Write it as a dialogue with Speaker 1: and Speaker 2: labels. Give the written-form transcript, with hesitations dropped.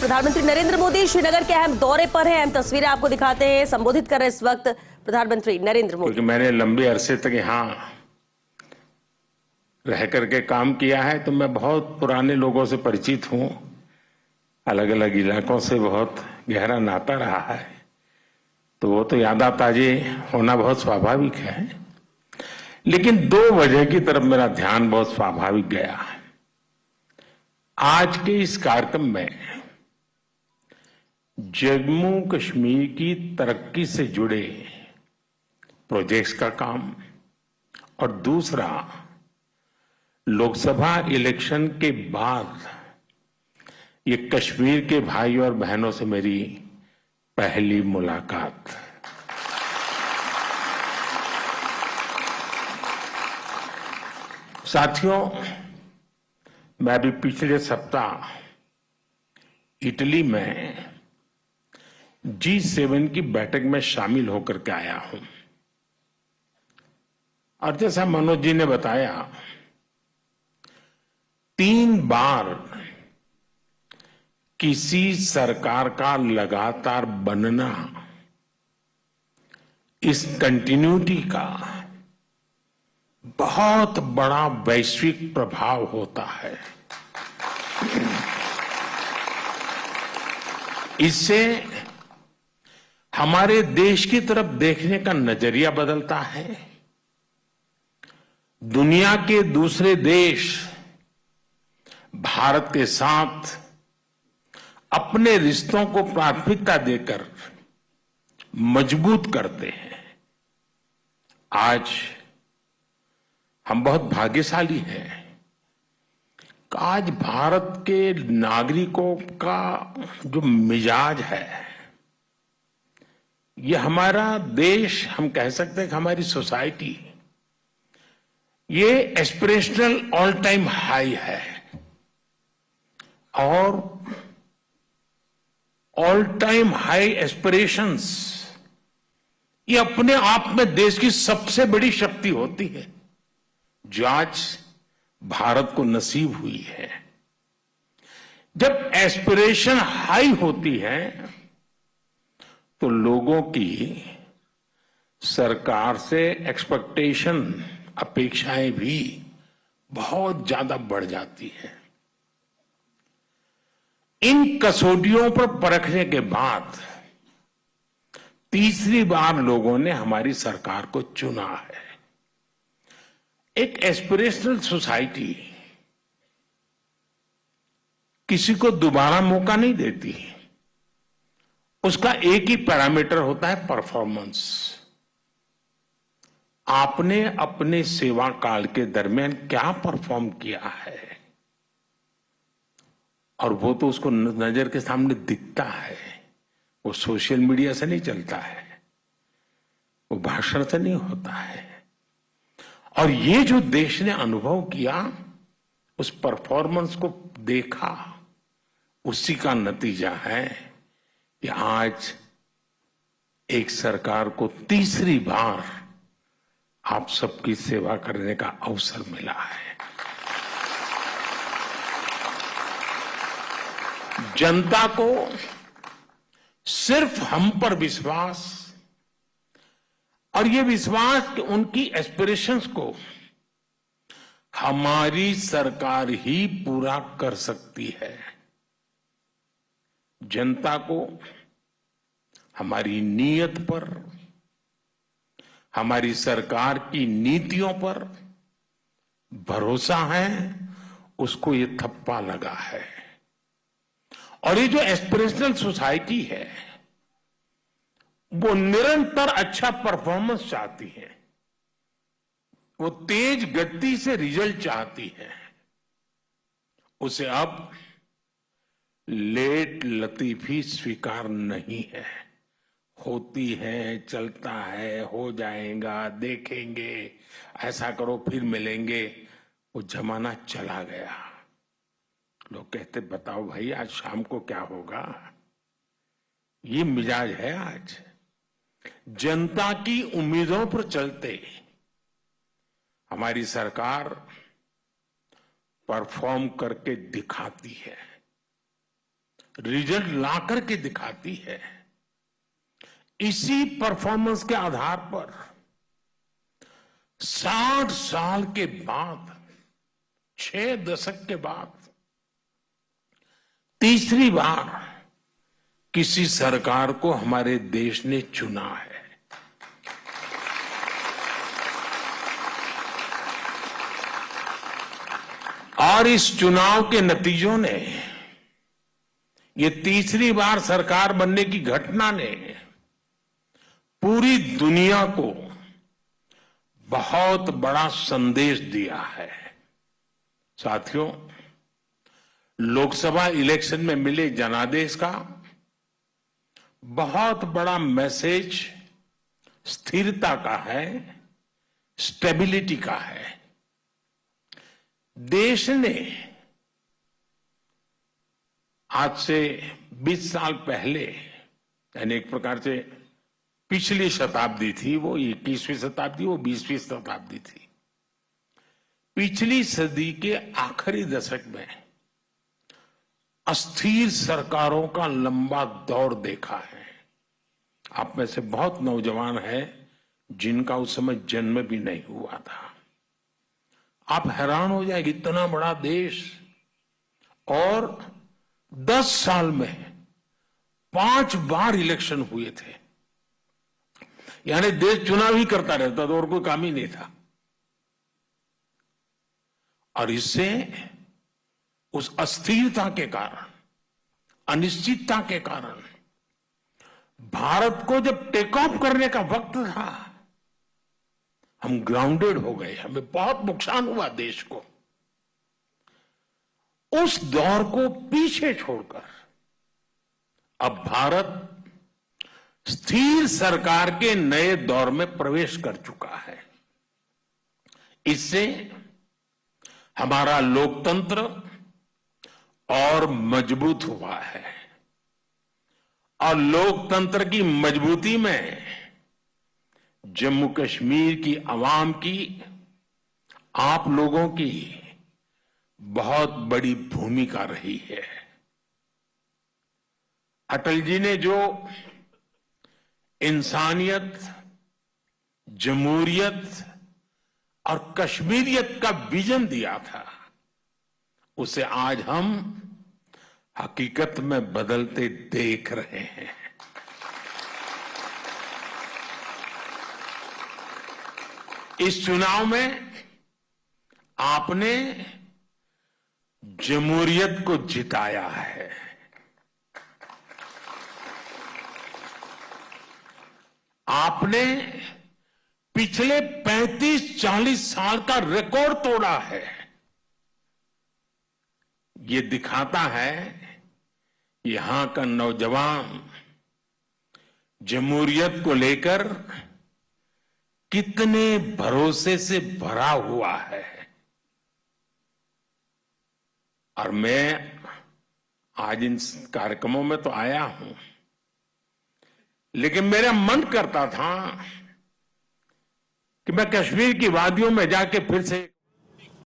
Speaker 1: प्रधानमंत्री नरेंद्र मोदी श्रीनगर के अहम दौरे पर हैं। अहम तस्वीरें आपको दिखाते हैं। संबोधित कर रहे इस वक्त प्रधानमंत्री नरेंद्र मोदी।
Speaker 2: क्योंकि मैंने लंबे अरसे तक यहाँ रह करके काम किया है, तो मैं बहुत पुराने लोगों से परिचित हूँ। अलग अलग इलाकों से बहुत गहरा नाता रहा है, तो वो तो यादें ताजे होना बहुत स्वाभाविक है। लेकिन दो वजह की तरफ मेरा ध्यान बहुत स्वाभाविक गया। आज के इस कार्यक्रम में जम्मू कश्मीर की तरक्की से जुड़े प्रोजेक्ट्स का काम, और दूसरा लोकसभा इलेक्शन के बाद ये कश्मीर के भाई और बहनों से मेरी पहली मुलाकात। साथियों, मैं अभी पिछले सप्ताह इटली में G7 की बैठक में शामिल होकर के आया हूं, और जैसा मनोज जी ने बताया, 3 बार किसी सरकार का लगातार बनना इस कंटिन्यूटी का बहुत बड़ा वैश्विक प्रभाव होता है। इससे हमारे देश की तरफ देखने का नजरिया बदलता है। दुनिया के दूसरे देश भारत के साथ अपने रिश्तों को प्राथमिकता देकर मजबूत करते हैं। आज हम बहुत भाग्यशाली हैं कि आज भारत के नागरिकों का जो मिजाज है, ये हमारा देश, हम कह सकते हैं कि हमारी सोसाइटी, ये एस्पिरेशनल ऑल टाइम हाई है, और ऑल टाइम हाई एस्पिरेशंस ये अपने आप में देश की सबसे बड़ी शक्ति होती है, जो आज भारत को नसीब हुई है। जब एस्पिरेशन हाई होती है तो लोगों की सरकार से एक्सपेक्टेशन, अपेक्षाएं भी बहुत ज्यादा बढ़ जाती है। इन कसौटियों पर परखने के बाद तीसरी बार लोगों ने हमारी सरकार को चुना है। एक एस्पिरेशनल सोसाइटी किसी को दोबारा मौका नहीं देती। उसका एक ही पैरामीटर होता है, परफॉर्मेंस। आपने अपने सेवा काल के दरमियान क्या परफॉर्म किया है, और वो तो उसको नजर के सामने दिखता है। वो सोशल मीडिया से नहीं चलता है, वो भाषण से नहीं होता है। और ये जो देश ने अनुभव किया, उस परफॉर्मेंस को देखा, उसी का नतीजा है कि आज एक सरकार को तीसरी बार आप सबकी सेवा करने का अवसर मिला है। जनता को सिर्फ हम पर विश्वास, और ये विश्वास कि उनकी एस्पिरेशंस को हमारी सरकार ही पूरा कर सकती है। जनता को हमारी नीयत पर, हमारी सरकार की नीतियों पर भरोसा है, उसको ये थप्पा लगा है। और ये जो एस्पिरेशनल सोसाइटी है, वो निरंतर अच्छा परफॉर्मेंस चाहती है, वो तेज गति से रिजल्ट चाहती है। उसे अब लेट लतीफी स्वीकार नहीं है। होती है, चलता है, हो जाएगा, देखेंगे, ऐसा करो फिर मिलेंगे, वो जमाना चला गया। लोग कहते, बताओ भाई आज शाम को क्या होगा। ये मिजाज है आज। जनता की उम्मीदों पर चलते हमारी सरकार परफॉर्म करके दिखाती है। रिजल्ट ला करके दिखाती है। इसी परफॉर्मेंस के आधार पर 60 साल के बाद, 6 दशक के बाद तीसरी बार किसी सरकार को हमारे देश ने चुना है। और इस चुनाव के नतीजों ने, ये तीसरी बार सरकार बनने की घटना ने पूरी दुनिया को बहुत बड़ा संदेश दिया है। साथियों, लोकसभा इलेक्शन में मिले जनादेश का बहुत बड़ा मैसेज स्थिरता का है, स्टेबिलिटी का है। देश ने आज से 20 साल पहले, यानी एक प्रकार से पिछली शताब्दी थी, वो 21वीं शताब्दी, वो 20वीं शताब्दी थी। पिछली सदी के आखिरी दशक में अस्थिर सरकारों का लंबा दौर देखा है। आप में से बहुत नौजवान हैं जिनका उस समय जन्म भी नहीं हुआ था। आप हैरान हो जाएंगे, इतना बड़ा देश और 10 साल में 5 बार इलेक्शन हुए थे। यानी देश चुनाव ही करता रहता था और कोई काम ही नहीं था। और इससे उस अस्थिरता के कारण, अनिश्चितता के कारण भारत को जब टेक ऑफ करने का वक्त था, हम ग्राउंडेड हो गए, हमें बहुत नुकसान हुआ देश को। उस दौर को पीछे छोड़कर अब भारत स्थिर सरकार के नए दौर में प्रवेश कर चुका है। इससे हमारा लोकतंत्र और मजबूत हुआ है और लोकतंत्र की मजबूती में जम्मू कश्मीर की आवाम की, आप लोगों की बहुत बड़ी भूमिका रही है। अटल जी ने जो इंसानियत, जमहूरियत और कश्मीरियत का विजन दिया था, उसे आज हम हकीकत में बदलते देख रहे हैं। इस चुनाव में आपने जमहूरियत को जिताया है। आपने पिछले 35-40 साल का रिकॉर्ड तोड़ा है। ये दिखाता है यहां का नौजवान जमहूरियत को लेकर कितने भरोसे से भरा हुआ है। और मैं आज इन कार्यक्रमों में तो आया हूं, लेकिन मेरा मन करता था कि मैं कश्मीर की वादियों में जाके फिर से